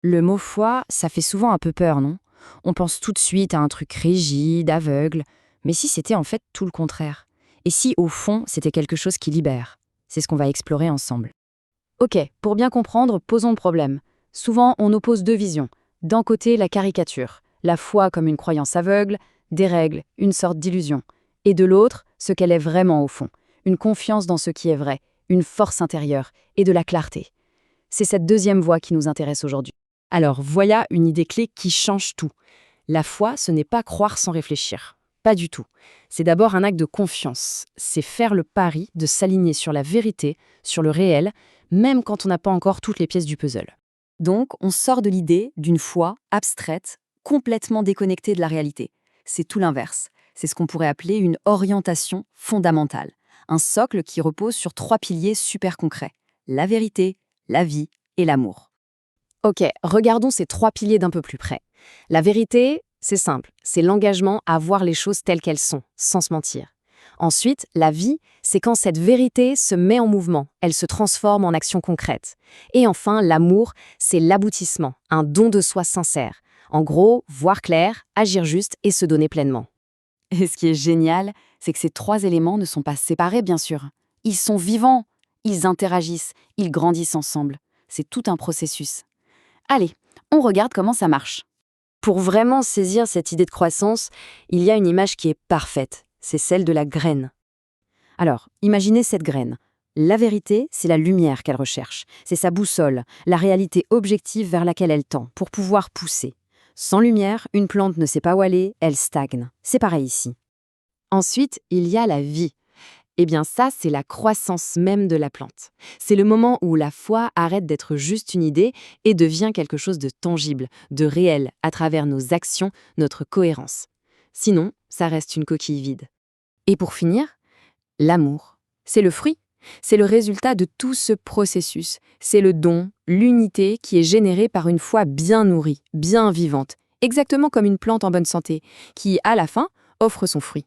Le mot foi, ça fait souvent un peu peur, non? On pense tout de suite à un truc rigide, aveugle. Mais si c'était en fait tout le contraire? Et si, au fond, c'était quelque chose qui libère? C'est ce qu'on va explorer ensemble. Ok, pour bien comprendre, posons le problème. Souvent, on oppose deux visions. D'un côté, la caricature, la foi comme une croyance aveugle, des règles, une sorte d'illusion. Et de l'autre, ce qu'elle est vraiment au fond, une confiance dans ce qui est vrai, une force intérieure et de la clarté. C'est cette deuxième voie qui nous intéresse aujourd'hui. Alors, voilà une idée clé qui change tout. La foi, ce n'est pas croire sans réfléchir. Pas du tout. C'est d'abord un acte de confiance. C'est faire le pari de s'aligner sur la vérité, sur le réel, même quand on n'a pas encore toutes les pièces du puzzle. Donc, on sort de l'idée d'une foi abstraite, complètement déconnectée de la réalité. C'est tout l'inverse. C'est ce qu'on pourrait appeler une orientation fondamentale. Un socle qui repose sur trois piliers super concrets. La vérité, la vie et l'amour. Ok, regardons ces trois piliers d'un peu plus près. La vérité, c'est simple, c'est l'engagement à voir les choses telles qu'elles sont, sans se mentir. Ensuite, la vie, c'est quand cette vérité se met en mouvement, elle se transforme en action concrète. Et enfin, l'amour, c'est l'aboutissement, un don de soi sincère. En gros, voir clair, agir juste et se donner pleinement. Et ce qui est génial, c'est que ces trois éléments ne sont pas séparés, bien sûr. Ils sont vivants, ils interagissent, ils grandissent ensemble. C'est tout un processus. Allez, on regarde comment ça marche. Pour vraiment saisir cette idée de croissance, il y a une image qui est parfaite, c'est celle de la graine. Alors, imaginez cette graine. La vérité, c'est la lumière qu'elle recherche, c'est sa boussole, la réalité objective vers laquelle elle tend, pour pouvoir pousser. Sans lumière, une plante ne sait pas où aller, elle stagne. C'est pareil ici. Ensuite, il y a la vie. Eh bien ça, c'est la croissance même de la plante. C'est le moment où la foi arrête d'être juste une idée et devient quelque chose de tangible, de réel, à travers nos actions, notre cohérence. Sinon, ça reste une coquille vide. Et pour finir, l'amour. C'est le fruit. C'est le résultat de tout ce processus. C'est le don, l'unité qui est générée par une foi bien nourrie, bien vivante, exactement comme une plante en bonne santé, qui, à la fin, offre son fruit.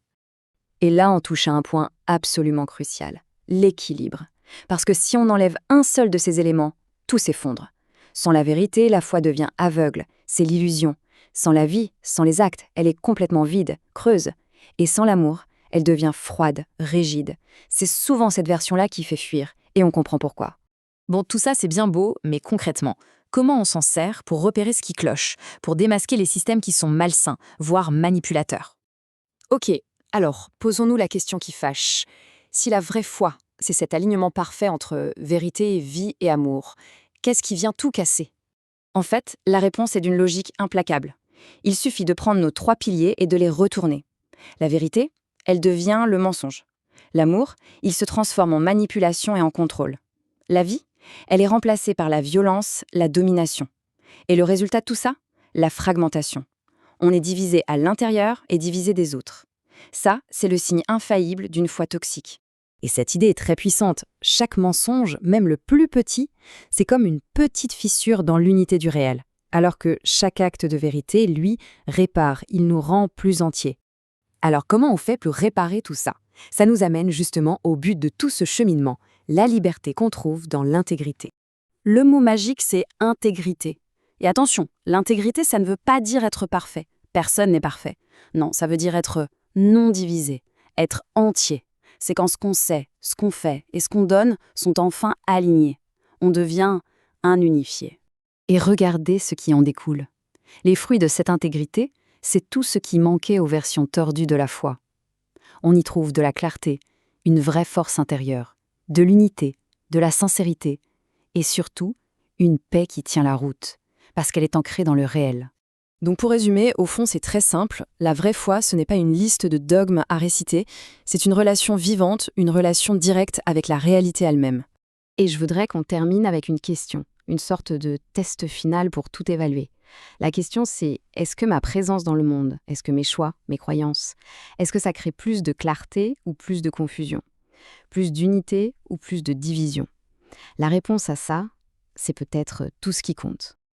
Et là, on touche à un point absolument crucial, l'équilibre. Parce que si on enlève un seul de ces éléments, tout s'effondre. Sans la vérité, la foi devient aveugle, c'est l'illusion. Sans la vie, sans les actes, elle est complètement vide, creuse. Et sans l'amour, elle devient froide, rigide. C'est souvent cette version-là qui fait fuir, et on comprend pourquoi. Bon, tout ça c'est bien beau, mais concrètement, comment on s'en sert pour repérer ce qui cloche, pour démasquer les systèmes qui sont malsains, voire manipulateurs? Ok, alors, posons-nous la question qui fâche. Si la vraie foi, c'est cet alignement parfait entre vérité, vie et amour, qu'est-ce qui vient tout casser? En fait, la réponse est d'une logique implacable. Il suffit de prendre nos trois piliers et de les retourner. La vérité, elle devient le mensonge. L'amour, il se transforme en manipulation et en contrôle. La vie, elle est remplacée par la violence, la domination. Et le résultat de tout ça? La fragmentation. On est divisé à l'intérieur et divisé des autres. Ça, c'est le signe infaillible d'une foi toxique. Et cette idée est très puissante. Chaque mensonge, même le plus petit, c'est comme une petite fissure dans l'unité du réel. Alors que chaque acte de vérité, lui, répare, il nous rend plus entiers. Alors comment on fait pour réparer tout ça? Ça nous amène justement au but de tout ce cheminement, la liberté qu'on trouve dans l'intégrité. Le mot magique, c'est intégrité. Et attention, l'intégrité, ça ne veut pas dire être parfait. Personne n'est parfait. Non, ça veut dire être non divisé, être entier. C'est quand ce qu'on sait, ce qu'on fait et ce qu'on donne sont enfin alignés. On devient un unifié. Et regardez ce qui en découle. Les fruits de cette intégrité, c'est tout ce qui manquait aux versions tordues de la foi. On y trouve de la clarté, une vraie force intérieure, de l'unité, de la sincérité et surtout, une paix qui tient la route, parce qu'elle est ancrée dans le réel. Donc pour résumer, au fond c'est très simple, la vraie foi ce n'est pas une liste de dogmes à réciter, c'est une relation vivante, une relation directe avec la réalité elle-même. Et je voudrais qu'on termine avec une question, une sorte de test final pour tout évaluer. La question c'est, est-ce que ma présence dans le monde, est-ce que mes choix, mes croyances, est-ce que ça crée plus de clarté ou plus de confusion? Plus d'unité ou plus de division? La réponse à ça, c'est peut-être tout ce qui compte.